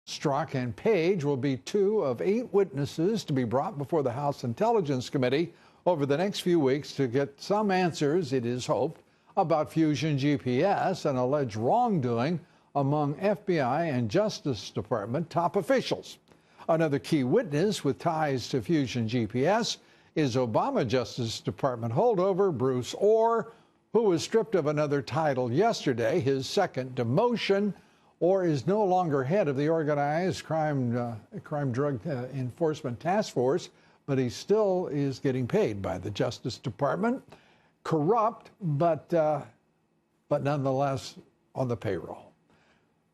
Strzok and Page will be 2 of 8 witnesses to be brought before the House Intelligence Committee over the next few weeks to get some answers, it is hoped, about Fusion GPS and alleged wrongdoing among FBI and Justice Department top officials. Another key witness with ties to Fusion GPS is Obama Justice Department holdover Bruce Orr, who was stripped of another title yesterday, his second demotion. Orr is no longer head of the Organized Crime Drug Enforcement Task Force, but he still is getting paid by the Justice Department. Corrupt, but nonetheless on the payroll.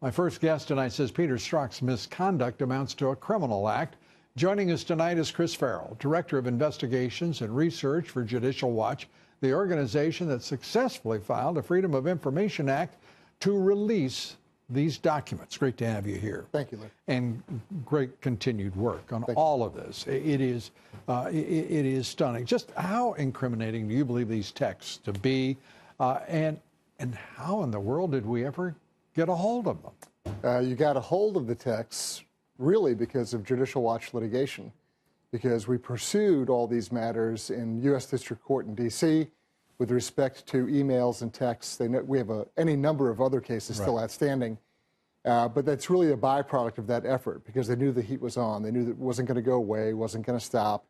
My first guest tonight says Peter Strzok's misconduct amounts to a criminal act. Joining us tonight is Chris Farrell, Director of Investigations and Research for Judicial Watch, the organization that successfully filed a Freedom of Information Act to release these documents. Great to have you here. Thank you, Lou. And great continued work on all of this. It is stunning. Just how incriminating do you believe these texts to be, and how in the world did we ever get a hold of them? You got a hold of the texts really because of Judicial Watch litigation, because we pursued all these matters in U.S. District Court in D.C. with respect to emails and texts. We have any number of other cases still outstanding, but that's really a byproduct of that effort because they knew the heat was on. They knew that it wasn't going to go away, wasn't going to stop.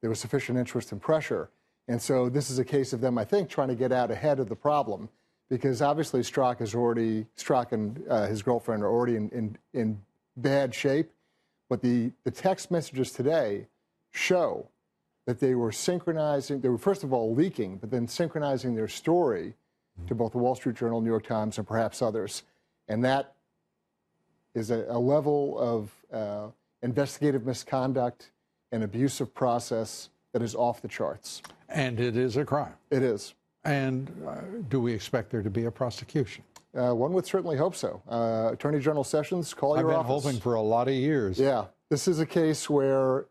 There was sufficient interest and pressure. And so this is a case of them, I think, trying to get out ahead of the problem because obviously Strzok and his girlfriend are already in bad shape. But the text messages today show that they were synchronizing, they were first of all leaking, but then synchronizing their story to both the Wall Street Journal, New York Times, and perhaps others. And that is a level of investigative misconduct and abusive process that is off the charts. And it is a crime. It is. And do we expect there to be a prosecution? One would certainly hope so. Attorney General Sessions, call your office. I've been hoping for a lot of years. Yeah. This is a case where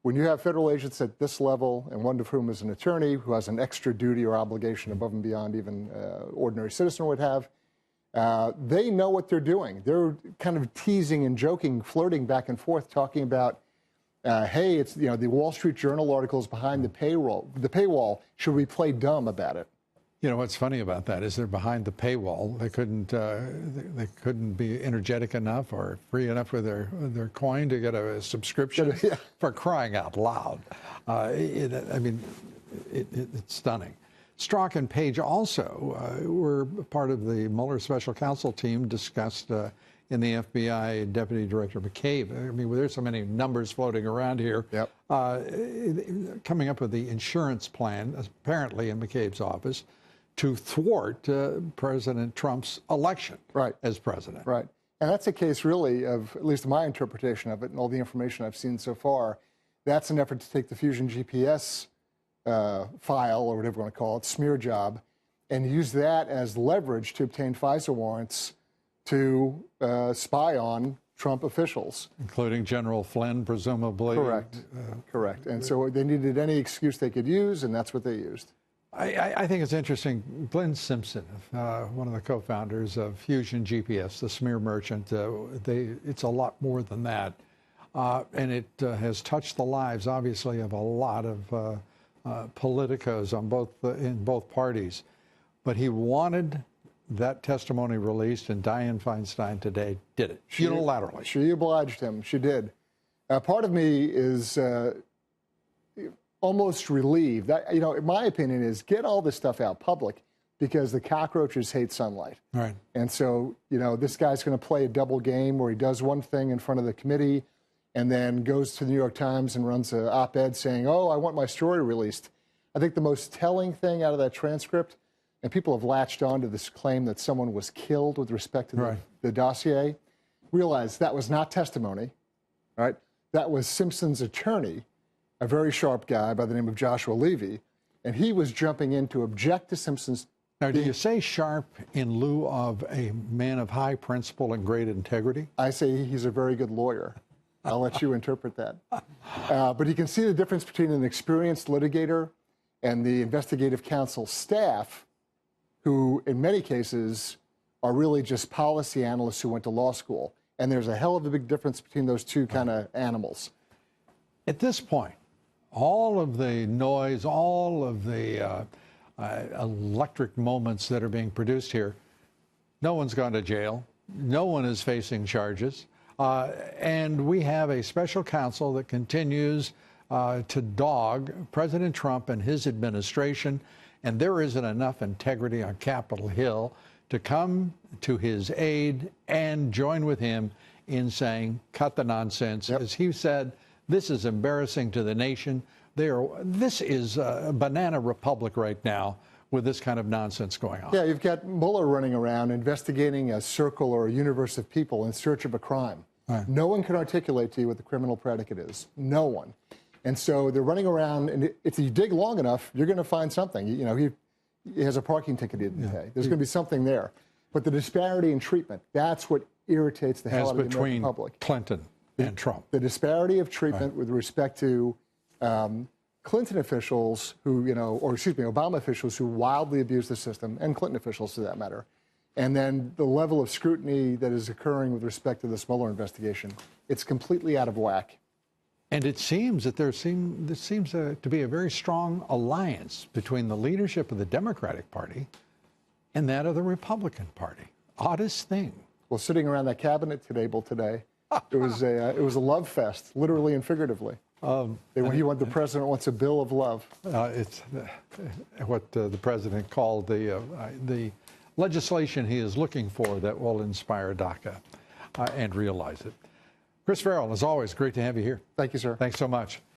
when you have federal agents at this level, and one of whom is an attorney who has an extra duty or obligation above and beyond even ordinary citizen would have, they know what they're doing. They're kind of teasing and joking, flirting back and forth, talking about, hey, it's the Wall Street Journal articles behind the paywall. Should we play dumb about it? You know what's funny about that is they're behind the paywall. They couldn't be energetic enough or free enough with their coin to get a subscription. Yeah. For crying out loud. It's stunning. Strzok and Page also were part of the Mueller special counsel team discussed in the FBI Deputy Director McCabe. I mean, there's so many numbers floating around here. Yep. Coming up with the insurance plan, apparently in McCabe's office, to thwart President Trump's election as president. Right. And that's a case really of, at least my interpretation of it and all the information I've seen so far, that's an effort to take the Fusion GPS file, or whatever you want to call it, smear job, and use that as leverage to obtain FISA warrants to spy on Trump officials. Including General Flynn, presumably. Correct. Correct. And so they needed any excuse they could use, and that's what they used. I think it's interesting. Glenn Simpson, one of the co-founders of Fusion GPS, the smear merchant, it's a lot more than that. And it has touched the lives, obviously, of a lot of politicos in both parties. But he wanted that testimony released, and Dianne Feinstein today did it unilaterally. She obliged him. She did. Part of me is almost relieved. That, my opinion is get all this stuff out public because the cockroaches hate sunlight. Right. And so, this guy's going to play a double game where he does one thing in front of the committee and then goes to the New York Times and runs an op-ed saying, oh, I want my story released. I think the most telling thing out of that transcript, and people have latched on to this claim that someone was killed with respect to the dossier, realize that was not testimony, right? That was Simpson's attorney, a very sharp guy by the name of Joshua Levy, and he was jumping in to object to Simpson's. Now, do you say sharp in lieu of a man of high principle and great integrity? I say he's a very good lawyer. I'll let you interpret that. But you can see the difference between an experienced litigator and the investigative counsel staff, who in many cases are really just policy analysts who went to law school. And there's a hell of a big difference between those two kind of animals. At this point, all of the noise, all of the electric moments that are being produced here, no one's gone to jail. No one is facing charges. And we have a special counsel that continues to dog President Trump and his administration. And there isn't enough integrity on Capitol Hill to come to his aid and join with him in saying, cut the nonsense. As he said, this is embarrassing to the nation. This is a banana republic right now with this kind of nonsense going on. Yeah, you've got Mueller running around investigating a circle or a universe of people in search of a crime. Right. No one can articulate to you what the criminal predicate is. No one. And so they're running around, and if you dig long enough, you're going to find something. You know, he has a parking ticket he didn't pay. There's going to be something there. But the disparity in treatment, that's what irritates the hell out of the American public. Clinton and Trump. The disparity of treatment with respect to Clinton officials who, Obama officials who wildly abuse the system, and Clinton officials for that matter. And then the level of scrutiny that is occurring with respect to this Mueller investigation, it's completely out of whack. And it seems that there seems to be a very strong alliance between the leadership of the Democratic Party and that of the Republican Party. Oddest thing. Well, sitting around that cabinet table today, it was a love fest, literally and figuratively. The president wants a bill of love. It's what the president called the legislation he is looking for that will inspire DACA and realize it. Chris Farrell, as always, great to have you here. Thank you, sir. Thanks so much.